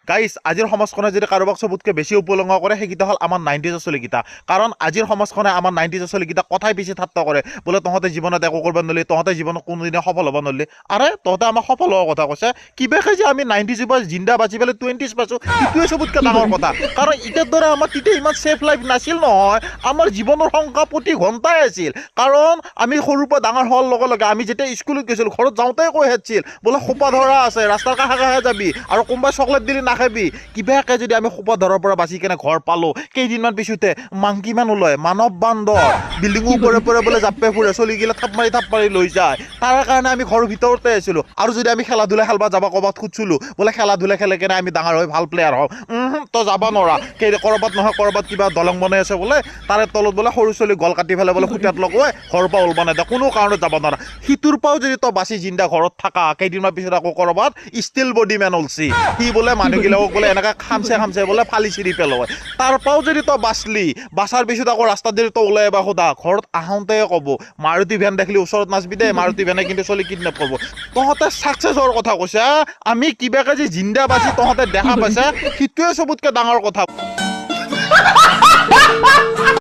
guys আজিৰ সমাজখনে যদি কাৰোবাক চবতকৈ বেছি উপলংঘ কৰে সেইকেইটা হ'ল আমাৰ 90s চলিকেইটা কাৰণ আজিৰ সমাজখনে আমাৰ 90s চলিকেইটা কথাই বেছি ঠাট্টা কৰে বোলে তহঁতে জীৱনত একো কৰিব নোৱাৰিলি তহঁতে জীৱনত কোনোদিনে সফল হ'ব নোৱাৰিলি আৰে তহঁতে আমাক সফল হোৱাৰ কথা কৈছে কিবাকে যে আমি 90s পৰা জিন্দা বাচি পেলাই 20s পাইছোঁ সেইটোৱে চবতকৈ ডাঙৰ কথা কাৰণ এতিয়াৰ দৰে আমাৰ তেতিয়া ইমান ছেফ লাইফ নাছিল নহয় আমাৰ জীৱনৰ সংখ্যা প্ৰতি ঘণ্টাই আছিল কাৰণ আমি সৰুৰ পৰা ডাঙৰ হোৱাৰ লগে লগে আমি যেতিয়া স্কুলত গৈছিলোঁ ঘৰত যাওঁতে কৈ আহিছিল বোলে সোপা ধৰা আছে ৰাস্তাৰ কাষে কাষে যাবি আৰু কোনোবাই চকলেট দিলি নাখাবি কিবাকে যদি আমি সোপা ধৰাৰ পৰা বাচি কেনে ঘৰ পালোঁ কেইদিনমান পিছতে মাংকিমান ওলায় মানৱ বান্দৰ বিল্ডিঙৰ ওপৰে ওপৰে বোলে জাপে ফুৰে চলিগিলা থাপ মাৰি লৈ যায় তাৰ কাৰণে আমি ঘৰৰ ভিতৰতে আছিলোঁ আৰু যদি আমি খেলা ধূলা খেলবা যাব ক'ৰবাত খুজিছিলোঁ বোলে খেলা ধূলা খেলে কেনে আমি ডাঙৰ হৈ ভাল প্লেয়াৰ হওঁ তই যাব নোৱাৰা ক'ৰবাত নহয় ক'ৰবাত কিবা দলং বনাই আছে বোলে তাৰে তলত বোলে সৰু চলি গল কাটি ফেলে বোলে খুটাত লগাই ঘৰৰ পৰা ওলবা নেদে কোনো কাৰণত যাব নোৱাৰা সিটোৰ পৰাও যদি তই বাচি জিন্দা ঘৰত থাকা কেইদিনমান পিছত আকৌ ক'ৰবাত ষ্টিল বডি মেন ওলছি সি বোলে মানুহবিলাকক বোলে এনেকৈ খামছে বোলে ফালি চিৰি পেলোৱা তাৰ পৰাও যদি তই বাচলি বাচাৰ পিছত আকৌ ৰাস্তাত যদি তই ওলাই বা সোধা ঘৰত আহোঁতে ক'ব মাৰুতি ভেন দেখিলি ওচৰত নাচবি দে মাৰুতি ভেনে কিন্তু চলি কিডনেপ কৰিব তহঁতে ছাকচেছ হোৱাৰ কথা কৈছে আমি কিবাকে যে জিন্দা বাচি তহঁতে দেখা পাইছে সেইটোৱে চবতকৈ ডাঙৰ কথা